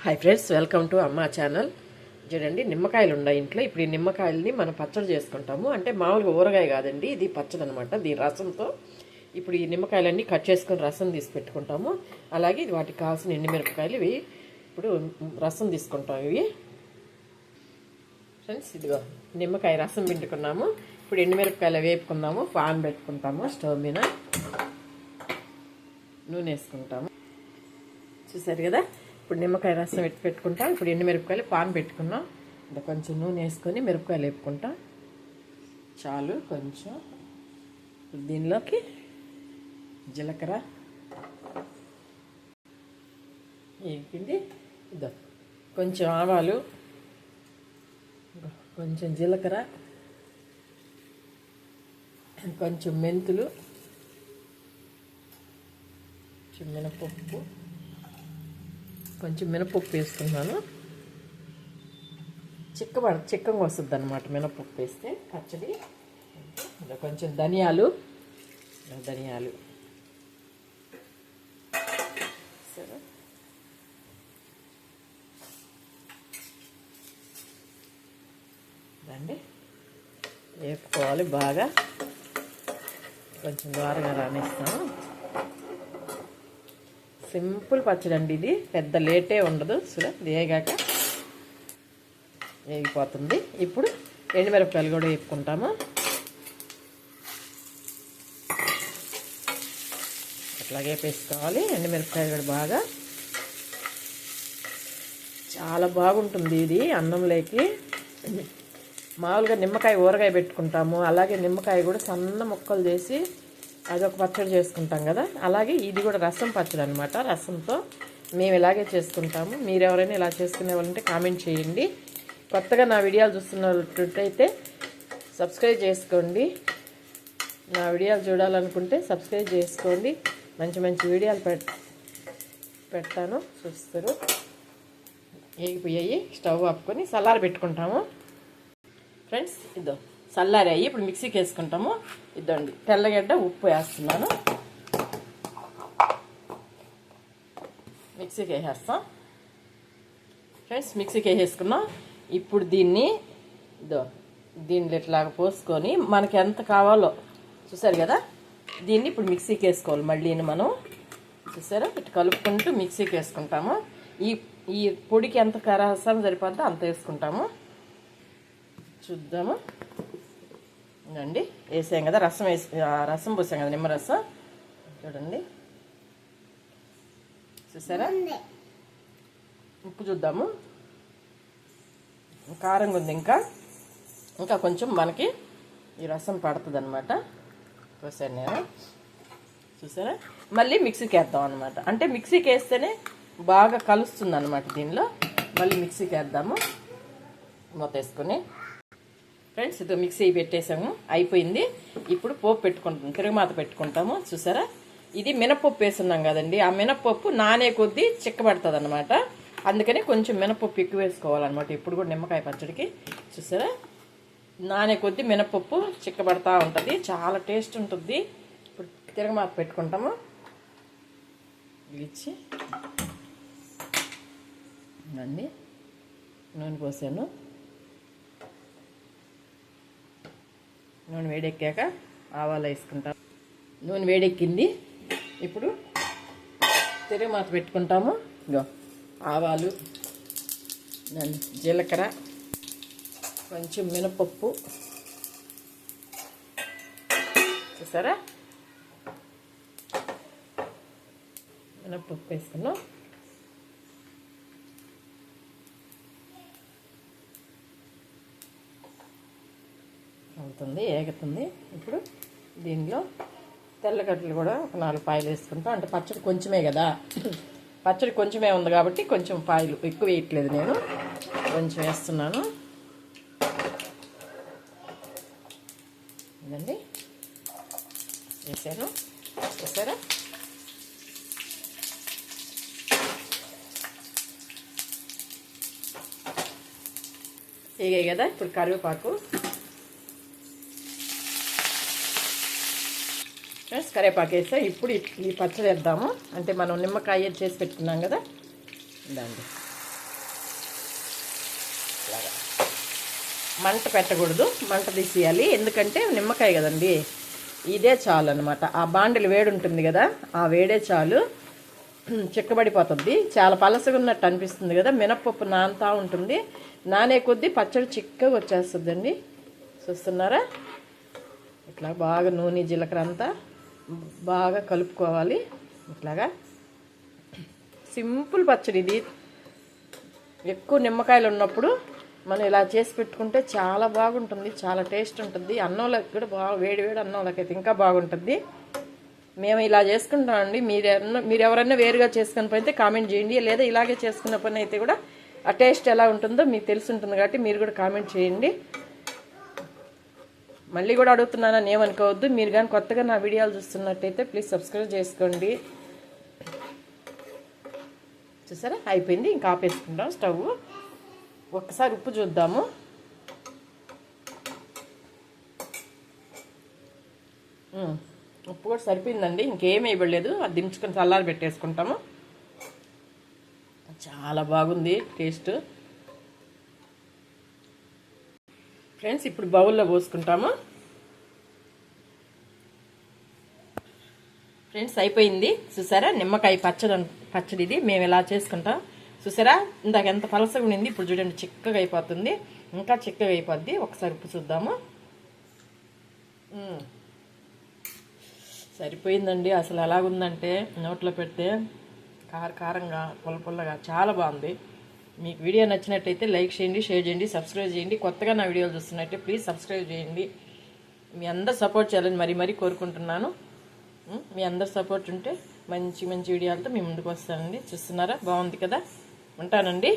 Hi friends, welcome to అమ్మా channel. చూడండి, నిమ్మకాయలు ఉన్నాయి ఇంట్లో. ఇప్పుడు ఈ నిమ్మకాయలని మనం పచ్చడి చేసుకుంటాము. అంటే మామూలుగా ఊరగాయ కాదండి, ఇది పచ్చడి అనమాట. దీని రసంతో ఇప్పుడు ఈ నిమ్మకాయలన్నీ కట్ చేసుకొని రసం తీసి పెట్టుకుంటాము. అలాగే వాటికి కావాల్సిన ఎండుమిరపకాయలు ఇవి ఇప్పుడు రసం తీసుకుంటాం. ఇవి ఫ్రెండ్స్, ఇదిగో నిమ్మకాయ రసం పిండుకున్నాము. ఇప్పుడు ఎండుమిరపకాయలు వేపుకుందాము. పాన్ పెట్టుకుంటాము. స్టవ్ మీద నూనె వేసుకుంటాము. చూసారు కదా, ఇప్పుడు నిమ్మకాయ రసం పెట్టుకుంటాం. ఇప్పుడు ఎండుమిరపకాయలు పాన్ పెట్టుకున్నాం. ఇంకా కొంచెం నూనె వేసుకొని మిరపకాయలు వేపుకుంటాం. చాలు కొంచెం. దీనిలోకి జీలకర్ర వేపింది, ఇదో కొంచెం ఆవాలు, కొంచెం జీలకర్ర, కొంచెం మెంతులు, కొంచెం మినపప్పు, కొంచెం మినపప్పు వేసుకున్నాను. చిక్కగా వస్తుంది అన్నమాట మినపప్పు వేస్తే పచ్చడి. కొంచెం ధనియాలు సరే, రండి వేపుకోవాలి బాగా. కొంచెం ద్వారగా రానిస్తాను. సింపుల్ పచ్చడి అండి ఇది, పెద్ద లేటే ఉండదు. అసలు వేగాక వేగిపోతుంది. ఇప్పుడు ఎండుమిరపకాయలు కూడా వేపుకుంటాము. అట్లాగే వేసుకోవాలి. ఎండుమిరపకాయలు కూడా బాగా, చాలా బాగుంటుంది ఇది అన్నంలోకి. మామూలుగా నిమ్మకాయ ఊరగాయ పెట్టుకుంటాము, అలాగే నిమ్మకాయ కూడా సన్న ముక్కలు చేసి అదొక పచ్చడి చేసుకుంటాం కదా, అలాగే ఇది కూడా రసం పచ్చడి అనమాట. రసంతో మేము ఇలాగే చేసుకుంటాము. మీరు ఎవరైనా ఇలా చేసుకునే వాళ్ళంటే కామెంట్ చేయండి. కొత్తగా నా వీడియోలు చూస్తున్నట్టయితే సబ్స్క్రైబ్ చేసుకోండి. నా వీడియోలు చూడాలనుకుంటే సబ్స్క్రైబ్ చేసుకోండి. మంచి మంచి వీడియోలు పెడతాను, చూస్తారు. వేగిపోయాయి. స్టవ్ ఆపుకొని చల్లారి పెట్టుకుంటాము. ఫ్రెండ్స్, ఇదో చల్లారాయి. ఇప్పుడు మిక్సీకి వేసుకుంటాము. ఇద్దండి, తెల్లగడ్డ, ఉప్పు వేస్తున్నాను. మిక్సీకి వేసేస్తాం. ఫ్రెండ్స్, మిక్సీకి వేసేసుకున్నాం. ఇప్పుడు దీన్ని దీనిలో ఇట్లాగా పోసుకొని మనకి ఎంత కావాలో చూసారు కదా, దీన్ని ఇప్పుడు మిక్సీకి వేసుకోవాలి. మళ్ళీ మనం చూసారా, ఇటు కలుపుకుంటూ మిక్సీకి వేసుకుంటాము. ఈ పొడికి ఎంత రసం సరిపోద్దో అంత వేసుకుంటాము. చూద్దాము. అండి, వేసాం కదా రసం, రసం పోసాం కదా నిమ్మరసం. చూడండి, చూసారా. ఉప్పు చూద్దాము. కారంగా ఉంది. ఇంకా కొంచెం మనకి ఈ రసం పడుతుంది అనమాట. పోసాను నేను. చూసారా, మళ్ళీ మిక్సీకి వేద్దాం అనమాట. అంటే మిక్సీకి వేస్తేనే బాగా కలుస్తుంది అనమాట. దీనిలో మళ్ళీ మిక్సీకి వేద్దాము. మూత వేసుకొని. ఫ్రెండ్స్, ఇది మిక్సీ పెట్టేసాము, అయిపోయింది. ఇప్పుడు పోపు పెట్టుకుంటాం, తిరగమాత పెట్టుకుంటాము. చూసారా, ఇది మినపప్పు వేస్తున్నాం కదండి. ఆ మినపప్పు నానే కొద్దీ చిక్కబడుతుంది అనమాట. అందుకని కొంచెం మినపప్పు ఎక్కువ వేసుకోవాలన్నమాట ఇప్పుడు కూడా నిమ్మకాయ పచ్చడికి. చూసారా, నానే కొద్దీ మినపప్పు చిక్కబడతా ఉంటుంది, చాలా టేస్ట్ ఉంటుంది. ఇప్పుడు తిరగమాత పెట్టుకుంటాము. ఇచ్చి అండి, నూనె పోసాను. నూనె వేడెక్కాక ఆవాలు వేసుకుంటాం. నూనె వేడెక్కింది. ఇప్పుడు తిరగమాత పెట్టుకుంటాము. ఇగో ఆవాలు, జీలకర్ర, కొంచెం మినపప్పు. చూసారా, మినపప్పు వేసుకున్నాం. అవుతుంది, ఏగుతుంది. ఇప్పుడు దీనిలో తెల్లగడ్డలు కూడా ఒక 4 పాయలు వేసుకుంటాం. అంటే పచ్చడి కొంచెమే కదా, పచ్చడి కొంచెమే ఉంది కాబట్టి కొంచెం పాయలు ఎక్కువ వేయట్లేదు నేను, కొంచెం వేస్తున్నాను. ఇదండి వేసాను. చూసారా, వేగాయి కదా. ఇప్పుడు కరివేపాకు. ఫ్రెండ్స్, కరివేపాకు వేస్తే ఇప్పుడు ఈ పచ్చడి వేద్దాము. అంటే మనం నిమ్మకాయ చేసి పెట్టుకున్నాం కదా, ఇదండి మంట పెట్టకూడదు, మంట తీసేయాలి. ఎందుకంటే నిమ్మకాయ కదండి, ఇదే చాలు అనమాట. ఆ బాండిల్ వేడి ఉంటుంది కదా, ఆ వేడే చాలు. చిక్కబడిపోతుంది. చాలా పలసగా ఉన్నట్టు అనిపిస్తుంది కదా, మినప్పప్పు నానుతా ఉంటుంది. నానే కొద్దీ పచ్చడి చిక్కగా వచ్చేస్తుందండి. చూస్తున్నారా? ఇట్లా బాగా నూనె జీలకర్ర అంతా బాగా కలుపుకోవాలి. ఇట్లాగా సింపుల్ పచ్చడి ఇది. ఎక్కువ నిమ్మకాయలు ఉన్నప్పుడు మనం ఇలా చేసి పెట్టుకుంటే చాలా బాగుంటుంది, చాలా టేస్ట్ ఉంటుంది. అన్నంలోకి కూడా బాగా వేడి వేడి అన్నంలోకి అయితే ఇంకా బాగుంటుంది. మేము ఇలా చేసుకుంటామండి. మీరు ఎవరైనా వేరుగా చేసుకున్న పని అయితే కామెంట్ చేయండి, లేదా ఇలాగే చేసుకున్న పని అయితే కూడా ఆ టేస్ట్ ఎలా ఉంటుందో మీకు తెలిసి ఉంటుంది కాబట్టి మీరు కూడా కామెంట్ చేయండి. మళ్ళీ కూడా అడుగుతున్నానని ఏమనుకోవద్దు. మీరు కానీ కొత్తగా నా వీడియోలు చూస్తున్నట్టయితే ప్లీజ్ సబ్స్క్రైబ్ చేసుకోండి. చూసారా? అయిపోయింది. ఇంకా ఆపేసుకుంటాం స్టవ్. ఒక్కసారి ఉప్పు చూద్దాము. ఉప్పు కూడా సరిపోయిందండి. ఇంకేమీ ఇవ్వలేదు. అది దించుకొని చల్లారి పెట్టేసుకుంటాము. చాలా బాగుంది టేస్ట్. ఫ్రెండ్స్ ఇప్పుడు బౌల్లో పోసుకుంటాము. ఫ్రెండ్స్ అయిపోయింది. చూసారా? నిమ్మకాయ పచ్చడి ఇది మేము ఎలా చేసుకుంటాం. చూసారా? ఇందాక ఎంత పలసగా ఉండింది, ఇప్పుడు చూడండి చిక్కగా అయిపోతుంది. ఇంకా చిక్కగా అయిపోద్ది. ఒకసారి ఉప్పు చూద్దాము. సరిపోయిందండి. అసలు ఎలాగుందంటే నోట్లో పెడితే కారంగా పుల్లగా చాలా బాగుంది. మీకు వీడియో నచ్చినట్టయితే లైక్ చేయండి, షేర్ చేయండి, సబ్స్క్రైబ్ చేయండి. కొత్తగా నా వీడియోలు చూస్తున్నట్టే ప్లీజ్ సబ్స్క్రైబ్ చేయండి. మీ అందరు సపోర్ట్ చేయాలని మరీ కోరుకుంటున్నాను. మీ అందరు సపోర్ట్ ఉంటే మంచి వీడియోలతో మీ ముందుకు వస్తానండి. చూస్తున్నారా? బాగుంది కదా? ఉంటానండి.